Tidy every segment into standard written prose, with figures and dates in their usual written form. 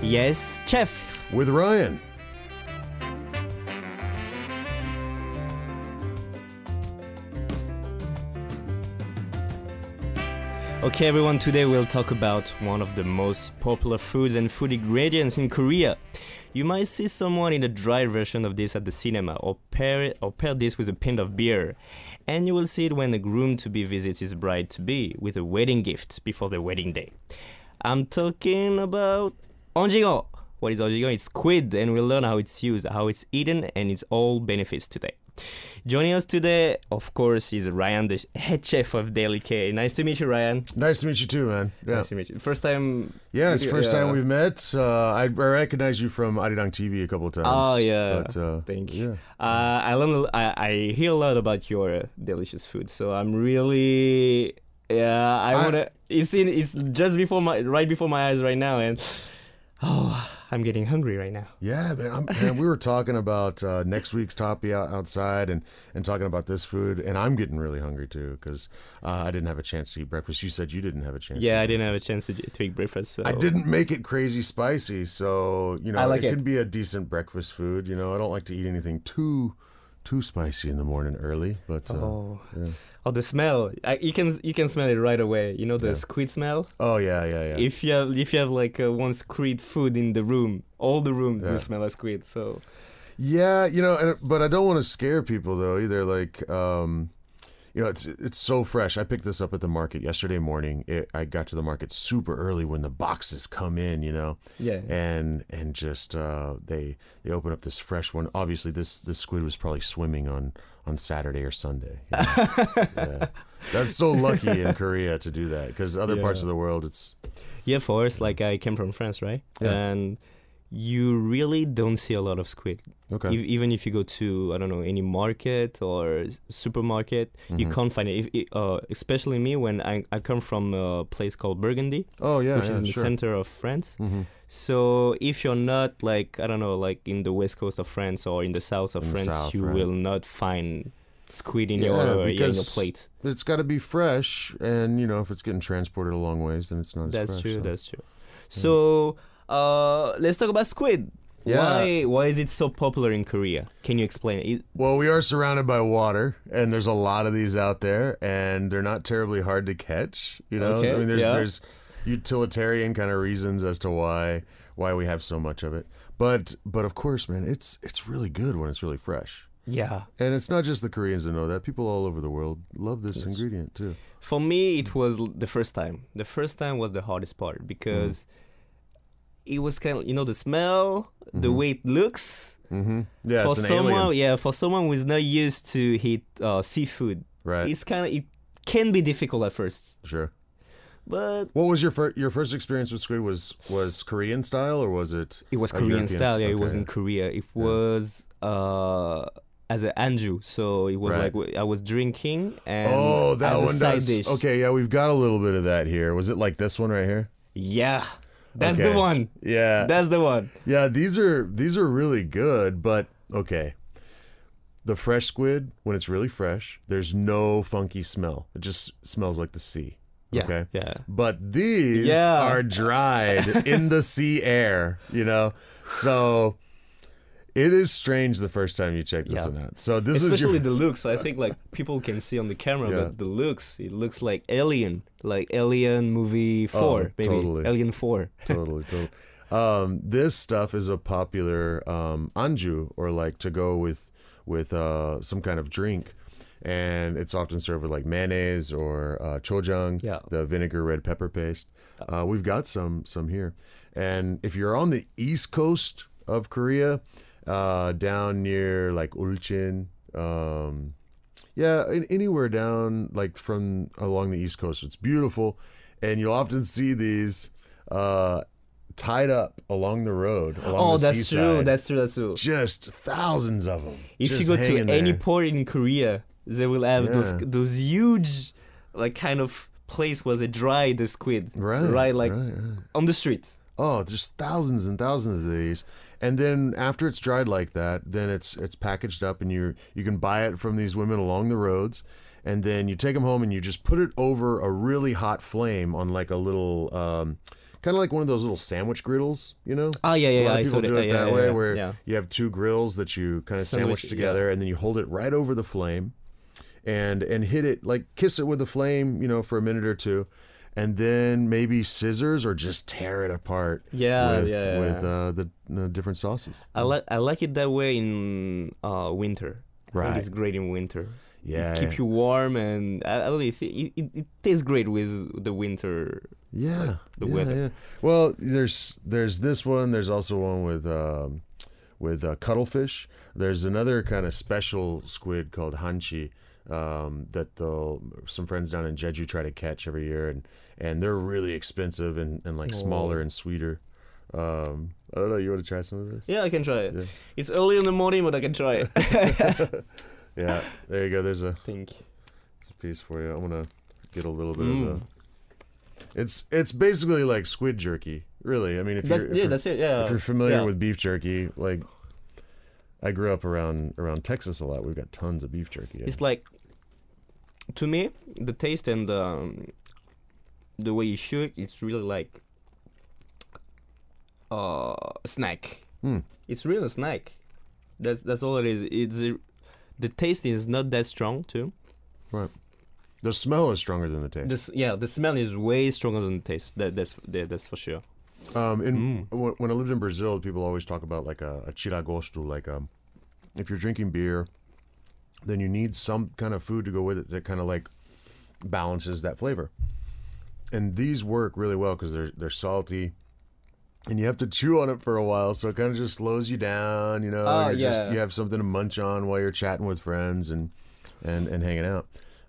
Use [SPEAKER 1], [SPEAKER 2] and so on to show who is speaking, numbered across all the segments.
[SPEAKER 1] Yes, Chef.
[SPEAKER 2] With Ryan.
[SPEAKER 1] Okay everyone, today we'll talk about one of the most popular foods and food ingredients in Korea. You might see someone in a dry version of this at the cinema, or pair this with a pint of beer. And you will see it when the groom-to-be visits his bride-to-be with a wedding gift before the wedding day. I'm talking about ojingo. What is ojingo? It's squid, and we'll learn how it's used, how it's eaten, and its all benefits today. Joining us today, of course, is Ryan, the head chef of Delicate. Nice to meet you, Ryan.
[SPEAKER 2] Nice to meet you too, man. Yeah.
[SPEAKER 1] Nice to meet you. First time.
[SPEAKER 2] Yeah, it's first time we've met. I recognize you from Arirang TV a couple of times.
[SPEAKER 1] Oh yeah,
[SPEAKER 2] but,
[SPEAKER 1] thank you.
[SPEAKER 2] Yeah.
[SPEAKER 1] I hear a lot about your delicious food, so I'm really I wanna. It's just right before my eyes right now, and I'm getting hungry right now.
[SPEAKER 2] Yeah, man. We were talking about next week's toppy outside and talking about this food, and I'm getting really hungry too because I didn't have a chance to eat breakfast. You said you didn't have a chance.
[SPEAKER 1] Yeah, I didn't have a chance to eat breakfast. So.
[SPEAKER 2] I didn't make it crazy spicy, so it can be a decent breakfast food. I don't like to eat anything too spicy in the morning early, but yeah.
[SPEAKER 1] Oh, the smell! You can smell it right away. The squid smell.
[SPEAKER 2] Oh yeah.
[SPEAKER 1] If you have like one squid food in the room, all the room will smell like squid. So
[SPEAKER 2] yeah, but I don't want to scare people though either. Like it's so fresh. I picked this up at the market yesterday morning. I got to the market super early when the boxes come in,
[SPEAKER 1] Yeah.
[SPEAKER 2] And just they open up this fresh one. Obviously, this squid was probably swimming on Saturday or Sunday. Yeah. That's so lucky in Korea to do that because other parts of the world it's.
[SPEAKER 1] Yeah, for us, like I came from France, right?
[SPEAKER 2] Yeah.
[SPEAKER 1] And you really don't see a lot of squid.
[SPEAKER 2] Okay.
[SPEAKER 1] Even if you go to, I don't know, any market or supermarket, you can't find it. Especially me, when I come from a place called Burgundy, which is in the center of France. So if you're not like, I don't know, like in the west coast of France or in the south of France, you will not find squid in your plate.
[SPEAKER 2] It's got to be fresh, and if it's getting transported a long ways, then it's not as fresh.
[SPEAKER 1] That's true. So let's talk about squid.
[SPEAKER 2] Yeah.
[SPEAKER 1] Why is it so popular in Korea? Can you explain it?
[SPEAKER 2] Well, we are surrounded by water, and there's a lot of these out there, and they're not terribly hard to catch.
[SPEAKER 1] Okay.
[SPEAKER 2] I mean, there's utilitarian kind of reasons as to why we have so much of it. But of course, man, it's really good when it's really fresh.
[SPEAKER 1] Yeah.
[SPEAKER 2] And it's not just the Koreans that know that. People all over the world love this ingredient too.
[SPEAKER 1] For me, it was the first time. The first time was the hardest part because it was kind of, the smell, the way it looks.
[SPEAKER 2] Yeah, it's an alien.
[SPEAKER 1] Yeah, for someone who's not used to eat seafood,
[SPEAKER 2] right?
[SPEAKER 1] It can be difficult at first.
[SPEAKER 2] Sure.
[SPEAKER 1] But
[SPEAKER 2] what was your first experience with squid? Was Korean style or was it?
[SPEAKER 1] It was Korean style. Yeah, it was in Korea. It was as an anju, so it was like I was drinking and
[SPEAKER 2] that
[SPEAKER 1] as
[SPEAKER 2] one
[SPEAKER 1] a side
[SPEAKER 2] does.
[SPEAKER 1] dish.
[SPEAKER 2] Okay, yeah, we've got a little bit of that here. Was it like this one right here?
[SPEAKER 1] Yeah. That's the one.
[SPEAKER 2] Yeah.
[SPEAKER 1] That's the one.
[SPEAKER 2] Yeah, these are really good, but okay. The fresh squid, when it's really fresh, there's no funky smell. It just smells like the sea.
[SPEAKER 1] Yeah.
[SPEAKER 2] Okay.
[SPEAKER 1] Yeah.
[SPEAKER 2] But these are dried in the sea air, So it is strange the first time you check this one out. So this
[SPEAKER 1] especially the looks. I think like people can see on the camera, but the looks, it looks like Alien movie 4, maybe
[SPEAKER 2] totally.
[SPEAKER 1] Alien 4.
[SPEAKER 2] Totally. This stuff is a popular anju, or like to go with some kind of drink, and it's often served with like mayonnaise or chojang, the vinegar red pepper paste. We've got some here, and if you're on the east coast of Korea, down near like Ulchin, anywhere down like from along the east coast, it's beautiful, and you'll often see these tied up along the road, along the seaside.
[SPEAKER 1] That's true.
[SPEAKER 2] Just thousands of them.
[SPEAKER 1] If you go to any port in Korea, they will have those huge, like kind of place where they dry the squid, right on the street.
[SPEAKER 2] Oh, there's thousands and thousands of these. And then after it's dried like that, then it's packaged up, and you can buy it from these women along the roads. And then you take them home and you just put it over a really hot flame on like a little kind of like one of those little sandwich griddles, you know?
[SPEAKER 1] Oh yeah,
[SPEAKER 2] A
[SPEAKER 1] yeah.
[SPEAKER 2] lot
[SPEAKER 1] I
[SPEAKER 2] of people
[SPEAKER 1] saw
[SPEAKER 2] do it
[SPEAKER 1] that
[SPEAKER 2] that way,
[SPEAKER 1] yeah,
[SPEAKER 2] where
[SPEAKER 1] yeah.
[SPEAKER 2] you have two grills that you kind of sandwich together, and then you hold it right over the flame, and hit it, like kiss it with the flame, you know, for a minute or two, and then maybe scissors or just tear it apart.
[SPEAKER 1] Yeah,
[SPEAKER 2] with
[SPEAKER 1] yeah.
[SPEAKER 2] the different sauces.
[SPEAKER 1] I like it that way in winter. I think
[SPEAKER 2] Right.
[SPEAKER 1] it's great in winter.
[SPEAKER 2] Yeah.
[SPEAKER 1] It keep you warm, and I really think it tastes great with the winter.
[SPEAKER 2] Yeah,
[SPEAKER 1] the weather.
[SPEAKER 2] Yeah. Well, there's this one. There's also one with cuttlefish. There's another kind of special squid called hanchi that some friends down in Jeju try to catch every year, and they're really expensive and like smaller and sweeter. I don't know. You want to try some of this?
[SPEAKER 1] Yeah, I can try it.
[SPEAKER 2] Yeah.
[SPEAKER 1] It's early in the morning, but I can try it.
[SPEAKER 2] Yeah, there you go. There's a
[SPEAKER 1] Think.
[SPEAKER 2] piece for you. I'm gonna get a little bit of the. It's basically like squid jerky, really. I mean, if
[SPEAKER 1] That's it. Yeah.
[SPEAKER 2] if you're familiar
[SPEAKER 1] Yeah.
[SPEAKER 2] with beef jerky, like I grew up around Texas a lot. We've got tons of beef jerky.
[SPEAKER 1] It's like, to me, the taste and the way you chew it, it's really like a snack. It's really a snack. That's all it is. The taste is not that strong too.
[SPEAKER 2] Right. The smell is stronger than the taste.
[SPEAKER 1] The smell is way stronger than the taste. That's for sure.
[SPEAKER 2] When I lived in Brazil, people always talk about like a tiragosto, like if you're drinking beer, then you need some kind of food to go with it that kind of like balances that flavor. And these work really well because they're salty, and you have to chew on it for a while, so it kind of just slows you down. You know, you have something to munch on while you're chatting with friends and hanging out.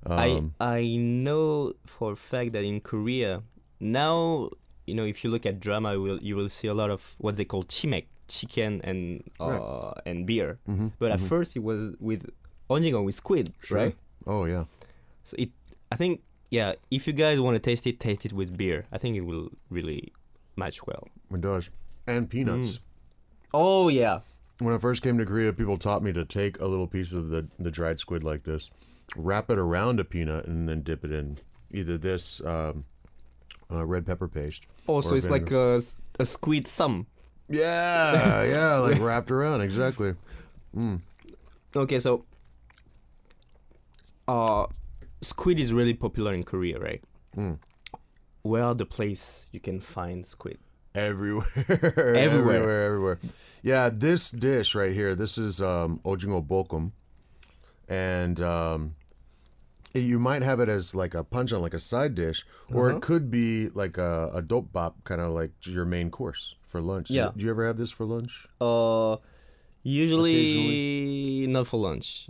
[SPEAKER 1] I know for a fact that in Korea now, you know, if you look at drama, you will see a lot of what they call chimek, chicken and beer. But at first it was with ojingo, with squid, right?
[SPEAKER 2] Oh yeah.
[SPEAKER 1] So I think, if you guys want to taste it with beer. I think it will really match well.
[SPEAKER 2] It does. And peanuts.
[SPEAKER 1] Oh yeah.
[SPEAKER 2] When I first came to Korea, people taught me to take a little piece of the dried squid like this, wrap it around a peanut, and then dip it in either this red pepper paste.
[SPEAKER 1] Oh, so it's like a squid sum.
[SPEAKER 2] Yeah, like wrapped around, exactly.
[SPEAKER 1] Okay, so squid is really popular in Korea, right? Where are the place you can find squid?
[SPEAKER 2] Everywhere. Yeah, this dish right here, this is ojingo bokkeum, and you might have it as like a punch on, like a side dish, or it could be like a dokbap, kind of like your main course for lunch.
[SPEAKER 1] Yeah.
[SPEAKER 2] Do you ever have this for lunch?
[SPEAKER 1] Usually not for lunch.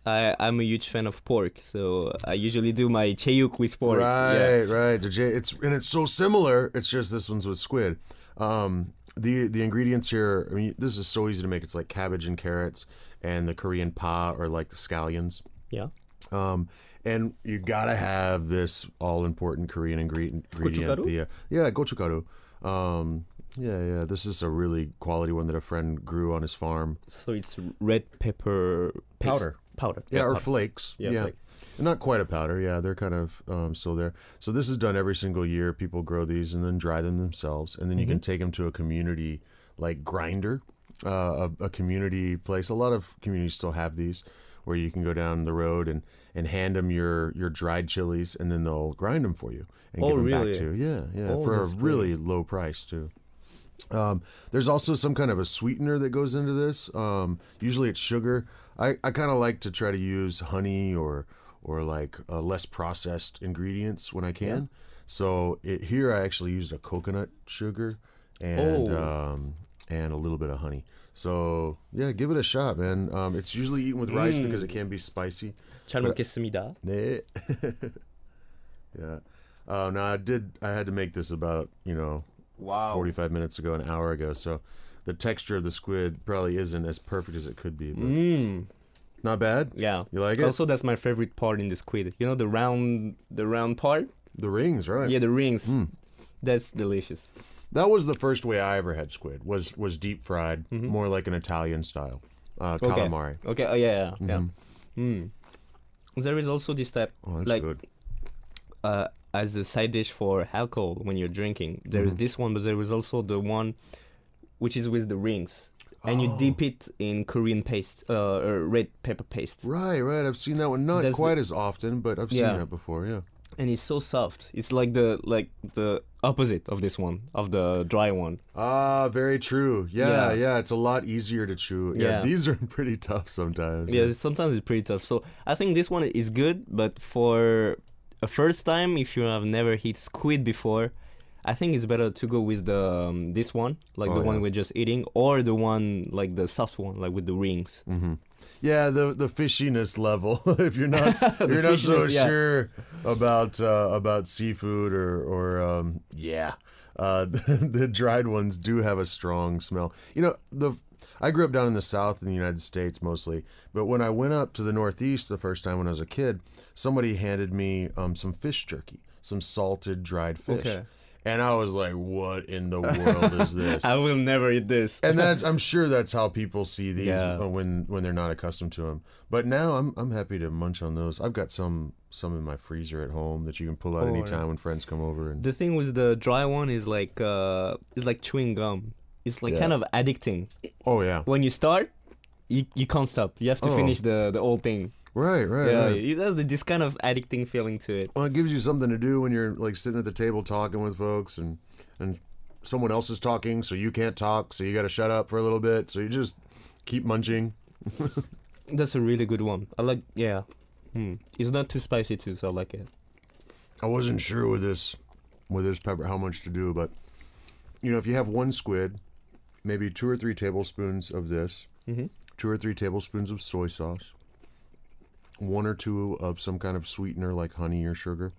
[SPEAKER 1] I'm a huge fan of pork, so I usually do my cheuk with pork.
[SPEAKER 2] Right. It's so similar. It's just this one's with squid. The ingredients here, I mean, this is so easy to make. It's like cabbage and carrots and the Korean pa, or like the scallions.
[SPEAKER 1] Yeah.
[SPEAKER 2] And you gotta have this all important Korean ingredient.
[SPEAKER 1] Gochugaru?
[SPEAKER 2] Gochugaru. This is a really quality one that a friend grew on his farm.
[SPEAKER 1] So it's red pepper paste. Powder.
[SPEAKER 2] Yeah, or
[SPEAKER 1] powder.
[SPEAKER 2] flakes. Yeah.
[SPEAKER 1] Flake.
[SPEAKER 2] Not quite a powder. Yeah, they're kind of still there. So this is done every single year. People grow these and then dry them themselves, and then you can take them to a community like grinder, a community place. A lot of communities still have these, where you can go down the road and hand them your dried chilies, and then they'll grind them for you and give them back to you. Yeah, for a really low price too. There's also some kind of a sweetener that goes into this. Usually it's sugar. I kind of like to try to use honey or like less processed ingredients when I can. Yeah. So here I actually used a coconut sugar and a little bit of honey. So yeah, give it a shot, man. It's usually eaten with rice because it can be spicy.
[SPEAKER 1] 잘 먹겠습니다.
[SPEAKER 2] 네. Yeah. No, I had to make this about 45 minutes ago, an hour ago. So the texture of the squid probably isn't as perfect as it could be. But not bad.
[SPEAKER 1] Yeah.
[SPEAKER 2] You like it?
[SPEAKER 1] Also, that's my favorite part in the squid. You know, the round part?
[SPEAKER 2] The rings, right?
[SPEAKER 1] Yeah, the rings. That's delicious.
[SPEAKER 2] That was the first way I ever had squid. Was deep fried, more like an Italian style. Calamari.
[SPEAKER 1] Okay. Oh, yeah. There is also this type.
[SPEAKER 2] Oh, that's good.
[SPEAKER 1] as a side dish for alcohol when you're drinking. There is this one, but there is also the one which is with the rings. And you dip it in Korean paste, or red pepper paste.
[SPEAKER 2] Right. I've seen that one. Not quite as often, but I've seen that before, yeah.
[SPEAKER 1] And it's so soft. It's like the opposite of this one, of the dry one.
[SPEAKER 2] Ah, very true. Yeah. It's a lot easier to chew. Yeah, these are pretty tough sometimes.
[SPEAKER 1] Yeah, sometimes it's pretty tough. So I think this one is good, but for a first time, if you have never hit squid before, I think it's better to go with the this one, like the one we're just eating, or the one like the soft one, like with the rings.
[SPEAKER 2] Mm-hmm. Yeah, the fishiness level. If you're not so sure about seafood or the dried ones do have a strong smell. I grew up down in the South in the United States mostly, but when I went up to the Northeast the first time when I was a kid, somebody handed me some fish jerky, some salted dried fish.
[SPEAKER 1] Okay.
[SPEAKER 2] And I was like, what in the world is this?
[SPEAKER 1] I will never eat this.
[SPEAKER 2] And I'm sure that's how people see these when they're not accustomed to them. But now I'm happy to munch on those. I've got some in my freezer at home that you can pull out anytime when friends come over. And
[SPEAKER 1] the thing with the dry one is like it's like chewing gum. It's like kind of addicting.
[SPEAKER 2] Oh yeah.
[SPEAKER 1] When you start, you can't stop. You have to finish the whole thing.
[SPEAKER 2] Right.
[SPEAKER 1] Yeah, it has this kind of addicting feeling to it.
[SPEAKER 2] Well, it gives you something to do when you're like sitting at the table talking with folks and someone else is talking, so you can't talk, so you got to shut up for a little bit, so you just keep munching.
[SPEAKER 1] That's a really good one. I like, It's not too spicy too, so I like it.
[SPEAKER 2] I wasn't sure with this pepper how much to do, but if you have one squid, maybe 2 or 3 tablespoons of this, 2 or 3 tablespoons of soy sauce, 1 or 2 of some kind of sweetener like honey or sugar.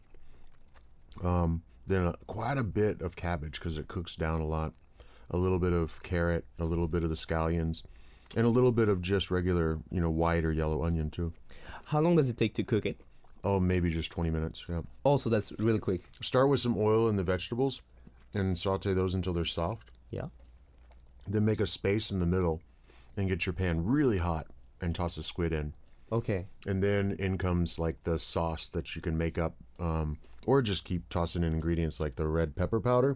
[SPEAKER 2] Then quite a bit of cabbage because it cooks down a lot. A little bit of carrot, a little bit of the scallions, and a little bit of just regular, white or yellow onion too.
[SPEAKER 1] How long does it take to cook it?
[SPEAKER 2] Oh, maybe just 20 minutes, yeah.
[SPEAKER 1] Also, that's really quick.
[SPEAKER 2] Start with some oil in the vegetables and saute those until they're soft.
[SPEAKER 1] Yeah.
[SPEAKER 2] Then make a space in the middle and get your pan really hot and toss the squid in.
[SPEAKER 1] Okay.
[SPEAKER 2] And then in comes like the sauce that you can make up, or just keep tossing in ingredients like the red pepper powder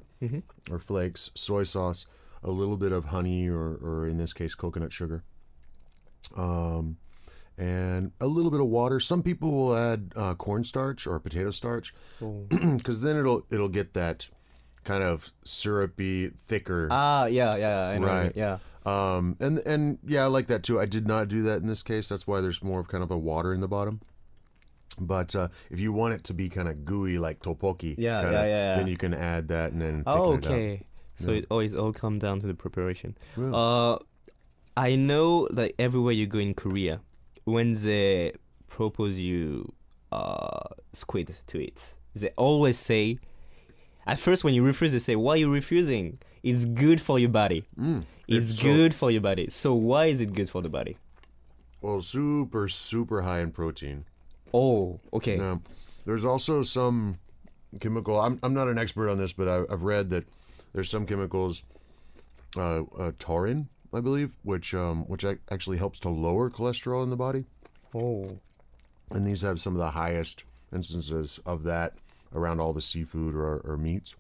[SPEAKER 2] or flakes, soy sauce, a little bit of honey or in this case coconut sugar, and a little bit of water. Some people will add cornstarch or potato starch because then it'll get that kind of syrupy, thicker.
[SPEAKER 1] I know.
[SPEAKER 2] Right.
[SPEAKER 1] Yeah.
[SPEAKER 2] And I like that too. I did not do that in this case. That's why there's more of kind of a water in the bottom. But if you want it to be kind of gooey like tteokbokki, then you can add that and then thicken it up.
[SPEAKER 1] So it always all comes down to the preparation.
[SPEAKER 2] Yeah.
[SPEAKER 1] I know that everywhere you go in Korea, when they propose you squid to eat, they always say, at first when you refuse, they say, why are you refusing? It's good for your body. It's good for your body. So why is it good for the body?
[SPEAKER 2] Well, super, super high in protein.
[SPEAKER 1] Oh, okay.
[SPEAKER 2] Now, there's also some chemical. I'm not an expert on this, but I've read that there's some chemicals, taurine, I believe, which actually helps to lower cholesterol in the body.
[SPEAKER 1] Oh.
[SPEAKER 2] And these have some of the highest instances of that around all the seafood or meats.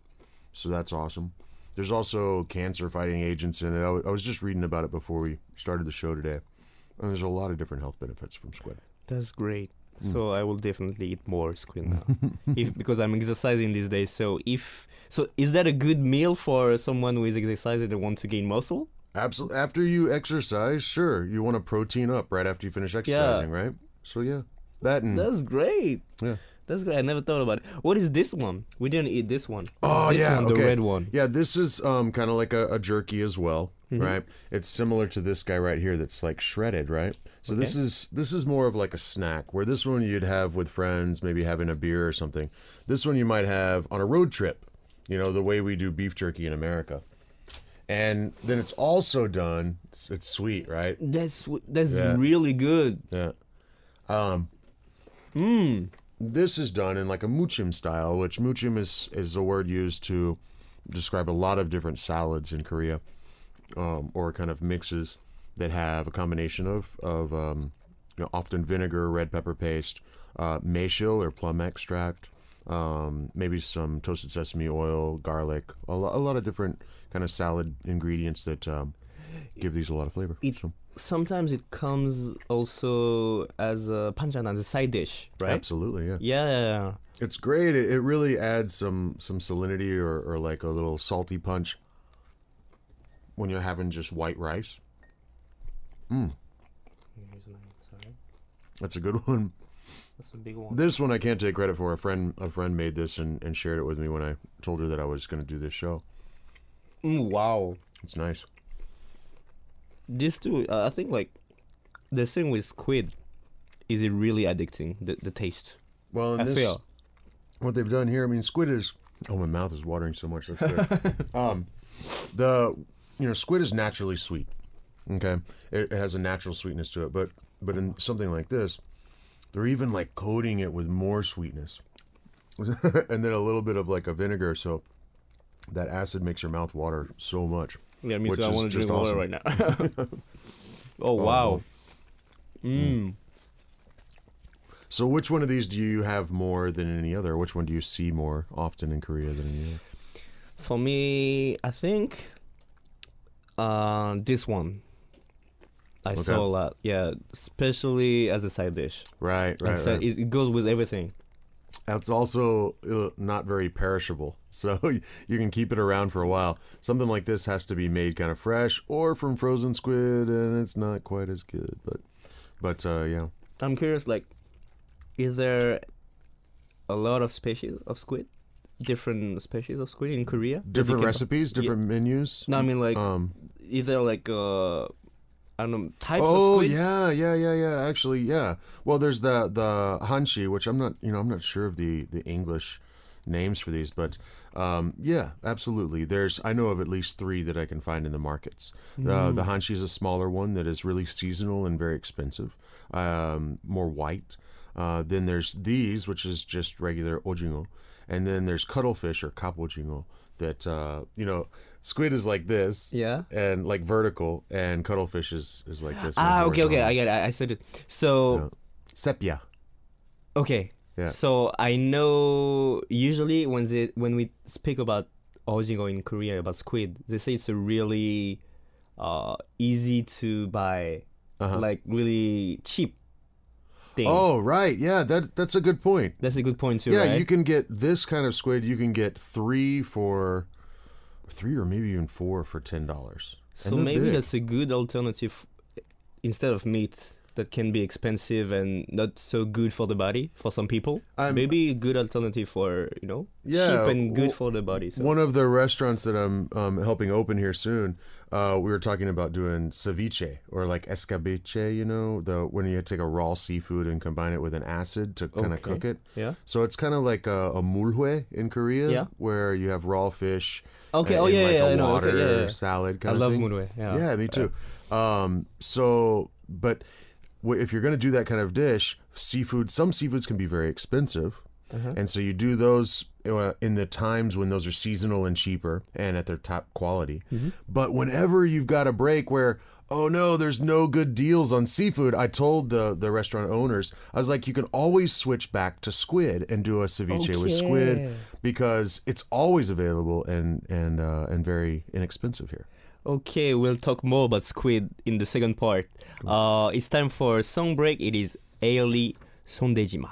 [SPEAKER 2] So that's awesome. There's also cancer-fighting agents in it. I was just reading about it before we started the show today. And there's a lot of different health benefits from squid.
[SPEAKER 1] That's great. So I will definitely eat more squid now, because I'm exercising these days. So is that a good meal for someone who is exercising and wants to gain muscle?
[SPEAKER 2] Absolutely. After you exercise, sure, you want to protein up right after you finish exercising, right? So
[SPEAKER 1] that's great.
[SPEAKER 2] Yeah.
[SPEAKER 1] That's great. I never thought about it. What is this one? We didn't eat this one.
[SPEAKER 2] Oh,
[SPEAKER 1] this one, the red one.
[SPEAKER 2] Yeah, this is kind of like a jerky as well, right? It's similar to this guy right here that's like shredded, right? So this is more of like a snack, where this one you'd have with friends, maybe having a beer or something. This one you might have on a road trip, the way we do beef jerky in America. And then it's also done, it's sweet, right?
[SPEAKER 1] That's really good.
[SPEAKER 2] Yeah. This is done in like a muchim style, which muchim is a word used to describe a lot of different salads in Korea, or kind of mixes that have a combination of often vinegar, red pepper paste, maeshil or plum extract, maybe some toasted sesame oil, garlic, a lot of different kind of salad ingredients that give these a lot of flavor.
[SPEAKER 1] Sometimes it comes also as a panchan, as a side dish, right?
[SPEAKER 2] Absolutely, yeah.
[SPEAKER 1] Yeah.
[SPEAKER 2] It's great. It really adds some salinity or like a little salty punch when you're having just white rice. That's a good one.
[SPEAKER 1] That's a big one.
[SPEAKER 2] This one I can't take credit for. A friend made this and shared it with me when I told her that I was going to do this show.
[SPEAKER 1] Wow.
[SPEAKER 2] It's nice.
[SPEAKER 1] This too, I think like the thing with squid is it really addicting, the taste.
[SPEAKER 2] Well,
[SPEAKER 1] I feel.
[SPEAKER 2] What they've done here, I mean, squid is, oh, my mouth is watering so much. That's good. Squid is naturally sweet. Okay. It has a natural sweetness to it, but in something like this, they're even like coating it with more sweetness. And then a little bit of like a vinegar, so that acid makes your mouth water so much.
[SPEAKER 1] Yeah, me too. I want to drink water right now. Oh, wow.
[SPEAKER 2] So which one of these do you have more than any other? Which one do you see more often in Korea than any other?
[SPEAKER 1] For me, I think this one. I saw a lot. Yeah, especially as a side dish.
[SPEAKER 2] Right.
[SPEAKER 1] It goes with everything.
[SPEAKER 2] It's also not very perishable, so you can keep it around for a while. Something like this has to be made kind of fresh or from frozen squid, and it's not quite as good. But yeah.
[SPEAKER 1] I'm curious, like, is there a lot of species of squid? Different species of squid in Korea?
[SPEAKER 2] Different recipes, different menus?
[SPEAKER 1] No, I mean, like, is there like I don't know, types of squids?
[SPEAKER 2] Oh yeah. Actually, yeah. Well, there's the hanshi, which I'm not sure of the English names for these, but yeah, absolutely. I know of at least 3 that I can find in the markets. The hanshi is a smaller one that is really seasonal and very expensive, more white. Then there's these, which is just regular ojingo, and then there's cuttlefish or kapojingo that squid is like this, and like vertical, and cuttlefish is like this.
[SPEAKER 1] Okay, I get it. I said it. So
[SPEAKER 2] sepia.
[SPEAKER 1] Okay.
[SPEAKER 2] Yeah.
[SPEAKER 1] So I know usually when we speak about ojingo in Korea, about squid, they say it's a really easy to buy, like really cheap thing.
[SPEAKER 2] Oh, right. Yeah, that's a good point.
[SPEAKER 1] That's a good point too,
[SPEAKER 2] yeah,
[SPEAKER 1] right?
[SPEAKER 2] You can get this kind of squid, you can get 3 or maybe even 4 for $10.
[SPEAKER 1] So maybe that's a good alternative instead of meat that can be expensive and not so good for the body for some people. Maybe a good alternative for, cheap and good for the body. So.
[SPEAKER 2] One of the restaurants that I'm helping open here soon, we were talking about doing ceviche or like escabeche, when you take a raw seafood and combine it with an acid to kind of cook it.
[SPEAKER 1] Yeah.
[SPEAKER 2] So it's kind of like a mulhue in Korea, where you have raw fish.
[SPEAKER 1] Okay.
[SPEAKER 2] A water salad kind of thing.
[SPEAKER 1] I love mulhue.
[SPEAKER 2] Yeah, me too. But if you're going to do that kind of dish, some seafoods can be very expensive. And so you do those in the times when those are seasonal and cheaper and at their top quality. But whenever you've got a break where, oh no, there's no good deals on seafood, I told the restaurant owners, I was like, you can always switch back to squid and do a ceviche with squid, because it's always available and very inexpensive here.
[SPEAKER 1] Okay, we'll talk more about squid in the second part. It's time for a song break. It is Airly 손대지마.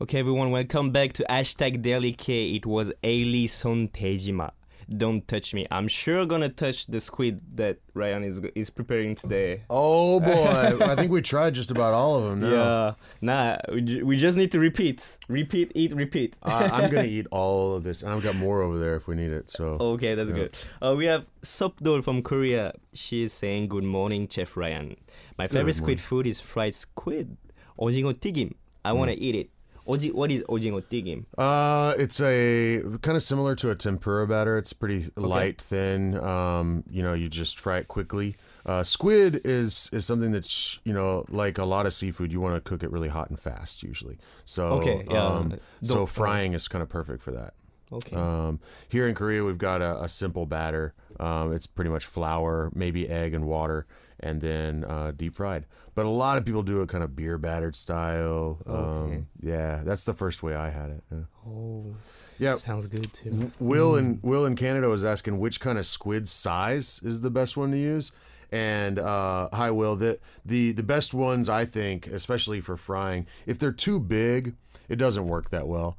[SPEAKER 1] Okay, everyone, welcome back to #DailyK. It was Airly 손대지마. Don't touch me. I'm sure gonna touch the squid that Ryan is preparing today.
[SPEAKER 2] Oh boy, I think we tried just about all of them now.
[SPEAKER 1] Yeah, we just need to repeat.
[SPEAKER 2] I'm gonna eat all of this, and I've got more over there if we need it. So
[SPEAKER 1] okay, that's good. We have Sopdol from Korea. She's saying, "Good morning, Chef Ryan. My favorite squid food is fried squid, ojingo tigim. I wanna eat it. What is ojingo tigim?
[SPEAKER 2] It's a kind of similar to a tempura batter. It's pretty light, thin. You just fry it quickly. Squid is something that's, like a lot of seafood, you want to cook it really hot and fast usually. So so frying is kind of perfect for that.
[SPEAKER 1] Okay.
[SPEAKER 2] Here in Korea, we've got a simple batter. It's pretty much flour, maybe egg and water, and then deep fried. But a lot of people do it kind of beer battered style.
[SPEAKER 1] Okay.
[SPEAKER 2] Yeah, that's the first way I had it. Yeah.
[SPEAKER 1] Oh,
[SPEAKER 2] Yeah.
[SPEAKER 1] sounds good too.
[SPEAKER 2] Will in Canada was asking which kind of squid size is the best one to use. And hi Will, the best ones I think, especially for frying, if they're too big, it doesn't work that well.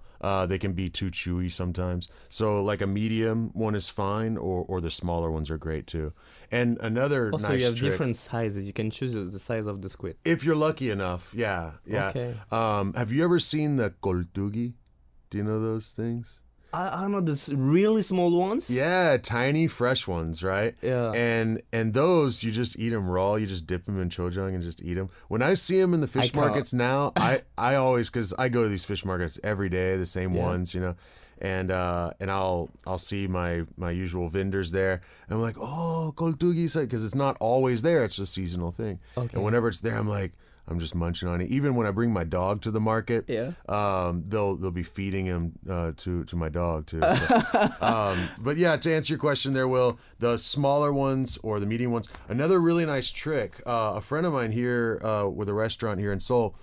[SPEAKER 2] They can be too chewy sometimes. So like a medium one is fine, or the smaller ones are great too. And another
[SPEAKER 1] Also,
[SPEAKER 2] nice
[SPEAKER 1] you have
[SPEAKER 2] trick,
[SPEAKER 1] different sizes. You can choose the size of the squid.
[SPEAKER 2] if you're lucky enough, yeah.
[SPEAKER 1] Okay.
[SPEAKER 2] Have you ever seen the koltugi? Do you know those things?
[SPEAKER 1] I don't know, this really small ones.
[SPEAKER 2] Yeah, tiny fresh ones, right?
[SPEAKER 1] Yeah.
[SPEAKER 2] And those you just eat them raw. You just dip them in chojang and just eat them. When I see them in the fish
[SPEAKER 1] can't.
[SPEAKER 2] markets now, I always, because I go to these fish markets every day, the same ones, you know, and I'll see my usual vendors there, and I'm like, oh, koltugi, because it's not always there. It's a seasonal thing.
[SPEAKER 1] Okay.
[SPEAKER 2] And whenever it's there, I'm just munching on it. Even when I bring my dog to the market, they'll be feeding him to my dog too. So, but yeah, to answer your question there, Will, the smaller ones or the medium ones. Another really nice trick. A friend of mine here with a restaurant here in Seoul,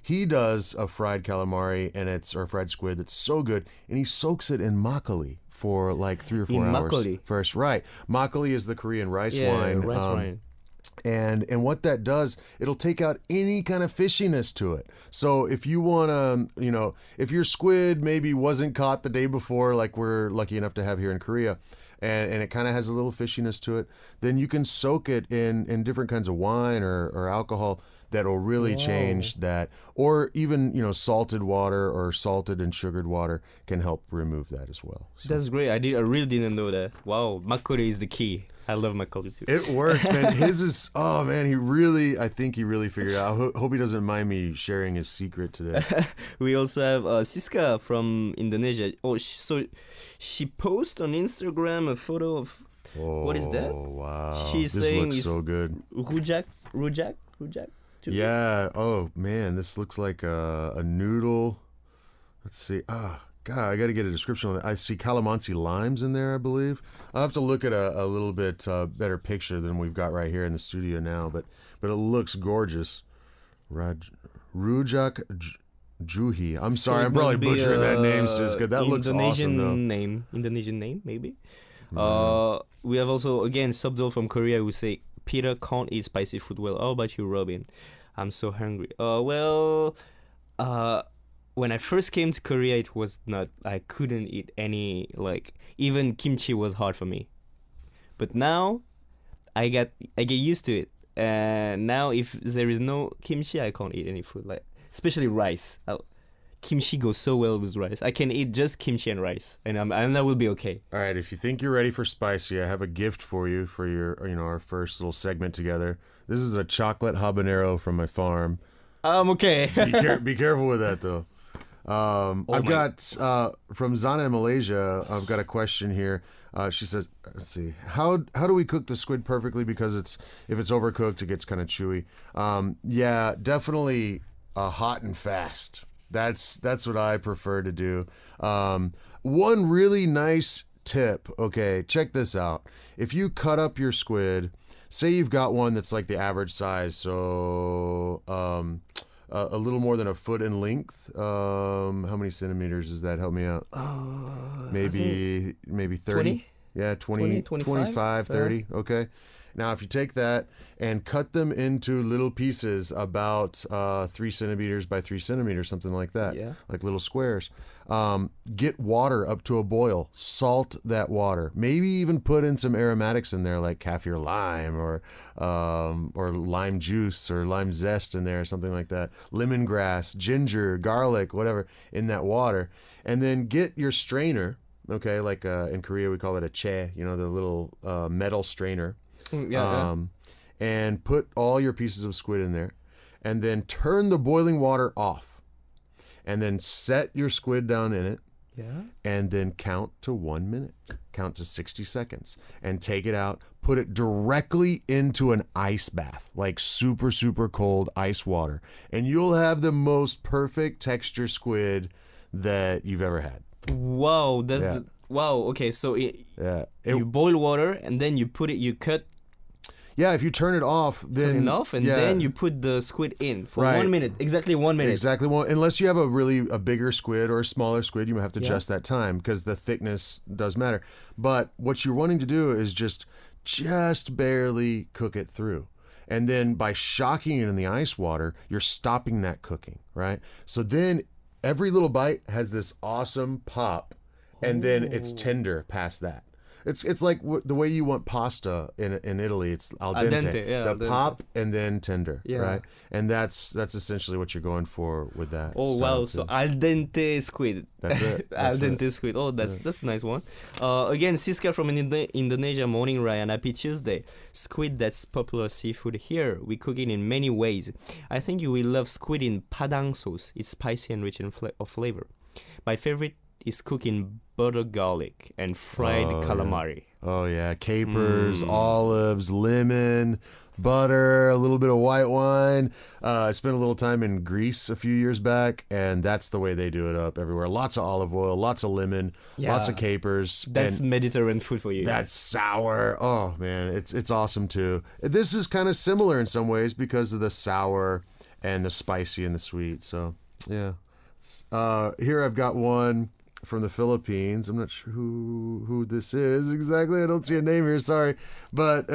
[SPEAKER 2] he does a fried calamari or fried squid that's so good, and he soaks it in makgeolli for like 3 or 4 hours
[SPEAKER 1] makgeolli?
[SPEAKER 2] first. Right, makgeolli is the Korean rice wine.
[SPEAKER 1] Rice wine.
[SPEAKER 2] And what that does, it'll take out any kind of fishiness to it. So if you want to, if your squid maybe wasn't caught the day before, like we're lucky enough to have here in Korea, and it kind of has a little fishiness to it, then you can soak it in different kinds of wine or alcohol that'll really change that. Or even, salted water or salted and sugared water can help remove that as well. So.
[SPEAKER 1] That's great. I really didn't know that. Wow, makgeolli is the key. I love makgeolli too.
[SPEAKER 2] It works, man. His is, oh man, I think he really figured it out. I hope he doesn't mind me sharing his secret today.
[SPEAKER 1] We also have Siska from Indonesia. Oh, so she posts on Instagram a photo of, what is that?
[SPEAKER 2] Oh, wow.
[SPEAKER 1] She's
[SPEAKER 2] this
[SPEAKER 1] saying
[SPEAKER 2] looks so good.
[SPEAKER 1] Rujak?
[SPEAKER 2] Yeah. Oh man, this looks like a noodle. Let's see. God, I got to get a description on that. I see calamansi limes in there, I believe. I'll have to look at a little bit better picture than we've got right here in the studio now, but it looks gorgeous. Rujak Juhi. I'm sorry, I'm probably butchering that name, Siska. That looks awesome, though.
[SPEAKER 1] Indonesian name, maybe. We have also, again, Subdol from Korea who say, Peter can't eat spicy food well. How about you, Robin? I'm so hungry. When I first came to Korea, it was not, I couldn't eat any, even kimchi was hard for me. But now, I get used to it. And now if there is no kimchi, I can't eat any food, especially rice. Kimchi goes so well with rice. I can eat just kimchi and rice, and I will be okay.
[SPEAKER 2] All right, if you think you're ready for spicy, I have a gift for you for your, our first little segment together. This is a chocolate habanero from my farm.
[SPEAKER 1] Okay.
[SPEAKER 2] Be careful with that, though. I've got from Zana in Malaysia. I've got a question here. She says, "Let's see, how do we cook the squid perfectly? Because if it's overcooked, it gets kind of chewy. Yeah, definitely hot and fast. That's what I prefer to do. One really nice tip. Okay, check this out. If you cut up your squid, say you've got one that's like the average size, so." A little more than a foot in length. How many centimeters is that? Help me out. Maybe 30.
[SPEAKER 1] 20?
[SPEAKER 2] Yeah, 20, 25, 30. Okay. Now, if you take that and cut them into little pieces about 3 centimeters by 3 centimeters, something like that, like little squares, get water up to a boil. Salt that water. Maybe even put in some aromatics in there, like kaffir lime or lime juice or lime zest in there, or something like that. Lemongrass, ginger, garlic, whatever, in that water. And then get your strainer, okay, like in Korea we call it a che, the little metal strainer. And put all your pieces of squid in there, and then turn the boiling water off, and then set your squid down in it, and then count to 1 minute, count to 60 seconds, and take it out, put it directly into an ice bath, like super, super cold ice water, and you'll have the most perfect texture squid that you've ever had.
[SPEAKER 1] Wow, wow. Okay, so you boil water, and then you cut.
[SPEAKER 2] Yeah, if you turn it off, then
[SPEAKER 1] Turn it off, and then you put the squid in for 1 minute, exactly 1 minute.
[SPEAKER 2] Exactly one. Unless you have a bigger squid or a smaller squid, you might have to adjust that time because the thickness does matter. But what you're wanting to do is just barely cook it through. And then by shocking it in the ice water, you're stopping that cooking, right? So then every little bite has this awesome pop, and then it's tender past that. It's like the way you want pasta in Italy. It's al dente,
[SPEAKER 1] al
[SPEAKER 2] the
[SPEAKER 1] dente.
[SPEAKER 2] pop and then tender, right? And that's essentially what you're going for with that.
[SPEAKER 1] Oh wow! So al dente squid.
[SPEAKER 2] That's it.
[SPEAKER 1] Al dente squid. Oh, that's a nice one. Again, Siska from Indonesia. Morning, Ryan. Happy Tuesday. Squid, that's popular seafood here. We cook it in many ways. I think you will love squid in padang sauce. It's spicy and rich in flavor. My favorite is cooked in butter garlic and fried calamari.
[SPEAKER 2] Oh yeah, capers, olives, lemon, butter, a little bit of white wine. I spent a little time in Greece a few years back, and that's the way they do it up everywhere. Lots of olive oil, lots of lemon, lots of capers.
[SPEAKER 1] That's Mediterranean food for you.
[SPEAKER 2] That's sour. Oh man, it's awesome too. This is kind of similar in some ways because of the sour and the spicy and the sweet. So yeah, here I've got one from the Philippines. I'm not sure who this is exactly. I don't see a name here, sorry. But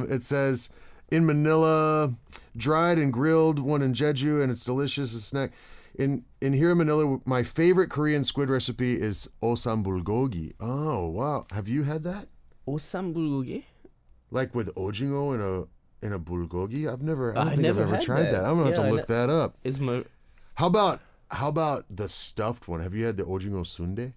[SPEAKER 2] it says, in Manila, dried and grilled, one in Jeju, and it's delicious, a snack. In here in Manila, my favorite Korean squid recipe is osam bulgogi. Oh, wow. Have you had that?
[SPEAKER 1] Osam bulgogi?
[SPEAKER 2] Like with ojingo in a bulgogi? I don't think I've
[SPEAKER 1] never
[SPEAKER 2] ever
[SPEAKER 1] had
[SPEAKER 2] tried that. I'm going to have to look that up. How about the stuffed one? Have you had the ojingo sundae?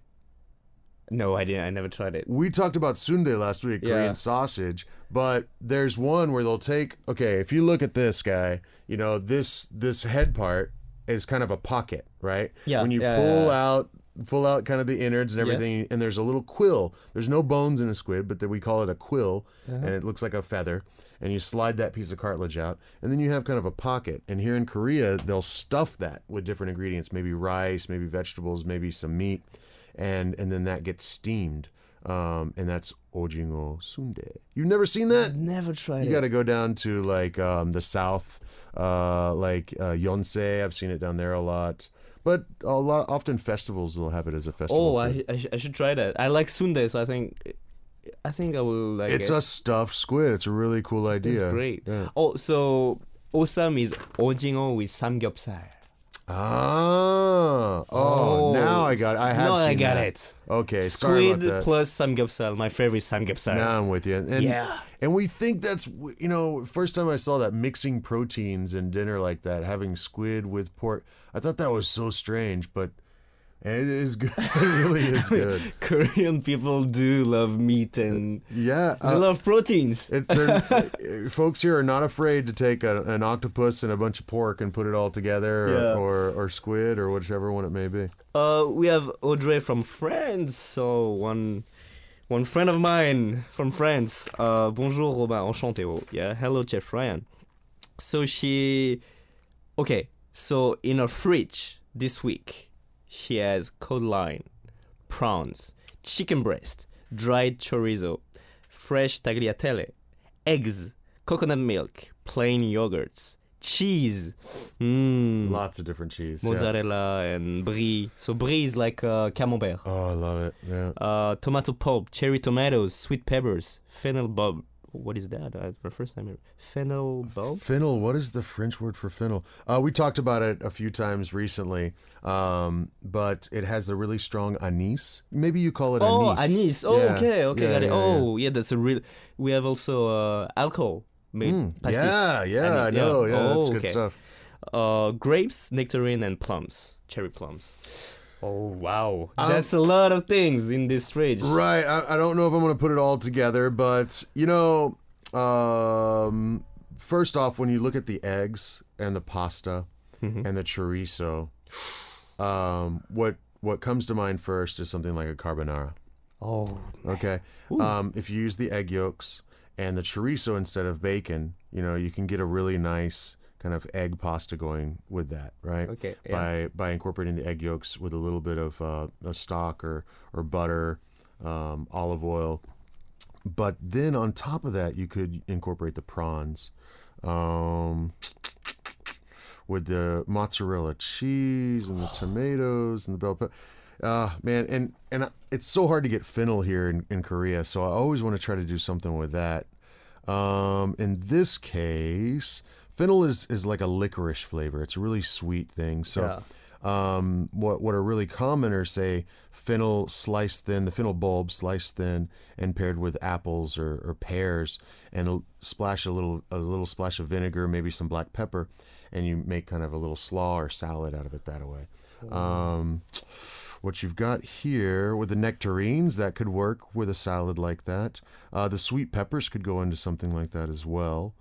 [SPEAKER 1] No, I didn't. I never tried it.
[SPEAKER 2] We talked about sundae last week, Korean sausage, but there's one where they'll take, if you look at this guy, this head part is kind of a pocket, right?
[SPEAKER 1] Yeah.
[SPEAKER 2] When you pull out kind of the innards and everything, and there's a little quill. There's no bones in a squid, but we call it a quill, and it looks like a feather. And you slide that piece of cartilage out, and then you have kind of a pocket. And here in Korea, they'll stuff that with different ingredients, maybe rice, maybe vegetables, maybe some meat, and then that gets steamed. And that's ojingo sundae. You've never seen that?
[SPEAKER 1] Never tried it.
[SPEAKER 2] You got to go down to like the south, like Yonsei. I've seen it down there a lot. But often festivals will have it as a festival.
[SPEAKER 1] Oh, I should try that. I like sundae, so I think I will like it.
[SPEAKER 2] It's a stuffed squid. It's a really cool idea.
[SPEAKER 1] It's great.
[SPEAKER 2] Yeah.
[SPEAKER 1] Oh, so osam is ojingo with samgyeopsal.
[SPEAKER 2] Now I got it. I got
[SPEAKER 1] it.
[SPEAKER 2] Okay, sorry about that.
[SPEAKER 1] Squid plus samgyeopsal, my favorite samgyeopsal.
[SPEAKER 2] Now I'm with you. And we think that's, first time I saw that, mixing proteins in dinner like that, having squid with pork, I thought that was so strange, but it is good. It really is good.
[SPEAKER 1] Korean people do love meat and they love proteins.
[SPEAKER 2] Folks here are not afraid to take an octopus and a bunch of pork and put it all together, or squid, or whichever one it may be.
[SPEAKER 1] We have Audrey from France. So one friend of mine from France. Bonjour Robin, enchanté. Yeah, hello Chef Ryan. So so in her fridge this week, she has cod-line, prawns, chicken breast, dried chorizo, fresh tagliatelle, eggs, coconut milk, plain yogurts, cheese.
[SPEAKER 2] Lots of different cheese.
[SPEAKER 1] Mozzarella and brie. So brie is like camembert.
[SPEAKER 2] Oh, I love it. Yeah.
[SPEAKER 1] Tomato pulp, cherry tomatoes, sweet peppers, fennel bulb. What is that? That's my first time here. Fennel bulb?
[SPEAKER 2] Fennel. What is the French word for fennel? We talked about it a few times recently, but it has a really strong anise. Maybe you call it anise.
[SPEAKER 1] Oh, anise. Oh, okay, got it.
[SPEAKER 2] Yeah.
[SPEAKER 1] That's a real... We have also alcohol made pastis.
[SPEAKER 2] I know. Yeah, that's good stuff.
[SPEAKER 1] Grapes, nectarine, and plums. Cherry plums. Oh, wow. That's a lot of things in this fridge.
[SPEAKER 2] Right. I don't know if I'm going to put it all together, but, first off, when you look at the eggs and the pasta and the chorizo, what comes to mind first is something like a carbonara.
[SPEAKER 1] Oh.
[SPEAKER 2] Okay. If you use the egg yolks and the chorizo instead of bacon, you can get a really nice kind of egg pasta going with that, right?
[SPEAKER 1] Okay.
[SPEAKER 2] By incorporating the egg yolks with a little bit of stock or butter, olive oil, But then on top of that, you could incorporate the prawns. With the mozzarella cheese and the tomatoes and the bell pepper. Man, and it's so hard to get fennel here in Korea, so I always want to try to do something with that. In this case, fennel is like a licorice flavor. It's a really sweet thing. So what are really common are, say, fennel sliced thin, the fennel bulb sliced thin and paired with apples or pears, and a little splash of vinegar, maybe some black pepper, and you make kind of a little slaw or salad out of it that way. What you've got here with the nectarines, that could work with a salad like that. The sweet peppers could go into something like that as well.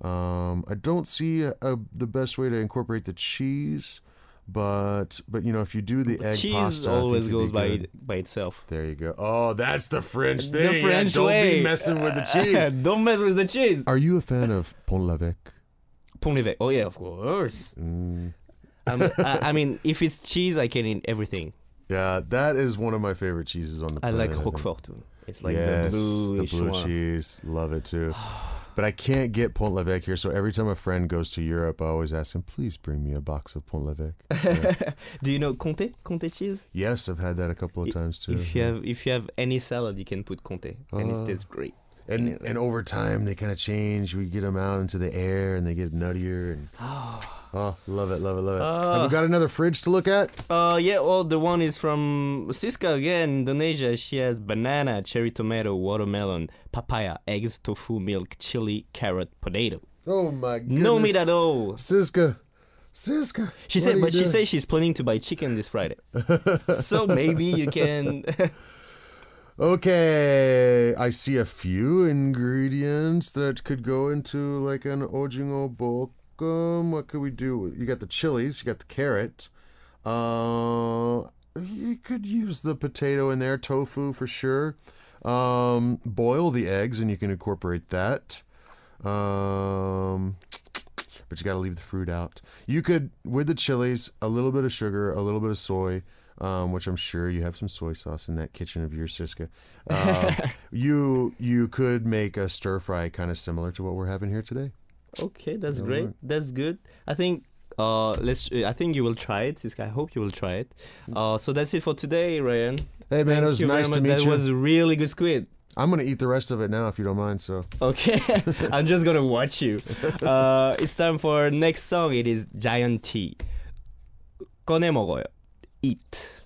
[SPEAKER 2] I don't see the best way to incorporate the cheese. But you know, if you do the egg
[SPEAKER 1] cheese
[SPEAKER 2] pasta,
[SPEAKER 1] always goes by itself.
[SPEAKER 2] There you go. Oh, that's the French thing.
[SPEAKER 1] The French
[SPEAKER 2] don't
[SPEAKER 1] way.
[SPEAKER 2] Be messing with the cheese.
[SPEAKER 1] Don't mess with the cheese.
[SPEAKER 2] Are you a fan of pont l'evêque?
[SPEAKER 1] Pont l'evêque. Oh yeah, of course. I mean, if it's cheese, I can eat everything.
[SPEAKER 2] Yeah, that is one of my favorite cheeses on the planet.
[SPEAKER 1] I like Roquefort too. It's like
[SPEAKER 2] the
[SPEAKER 1] blue
[SPEAKER 2] cheese. Love it too. But I can't get Pont l'Evêque here, so every time a friend goes to Europe, I always ask him, please bring me a box of Pont l'Evêque. Yeah.
[SPEAKER 1] Do you know Comté? Comté cheese?
[SPEAKER 2] Yes, I've had that a couple of times too.
[SPEAKER 1] If you have any salad, you can put Comté, and it tastes great.
[SPEAKER 2] And over time, they kind of change. We get them out into the air, and they get nuttier. And love it. Have we got another fridge to look at?
[SPEAKER 1] Yeah, well, the one is from Siska again, Indonesia. She has banana, cherry tomato, watermelon, papaya, eggs, tofu, milk, chili, carrot, potato.
[SPEAKER 2] Oh my goodness.
[SPEAKER 1] No meat at all.
[SPEAKER 2] Siska.
[SPEAKER 1] She says she's planning to buy chicken this Friday. So maybe you can...
[SPEAKER 2] Okay, I see a few ingredients that could go into like an ojingo bokkeum. What could we do? You got the chilies, you got the carrot. You could use the potato in there, tofu for sure. Boil the eggs and you can incorporate that. But you got to leave the fruit out. You could, with the chilies, a little bit of sugar, a little bit of soy, which I'm sure you have some soy sauce in that kitchen of yours, Siska. You could make a stir fry kind of similar to what we're having here today.
[SPEAKER 1] Okay, that's great. Right. That's good. I think I think you will try it, Siska. I hope you will try it. So that's it for today, Ryan.
[SPEAKER 2] Hey man, it was nice to meet you.
[SPEAKER 1] That was a really good squid.
[SPEAKER 2] I'm gonna eat the rest of it now if you don't mind. So
[SPEAKER 1] okay, I'm just gonna watch you. It's time for next song. It is Giant T. 꺼내 먹어요. Eat.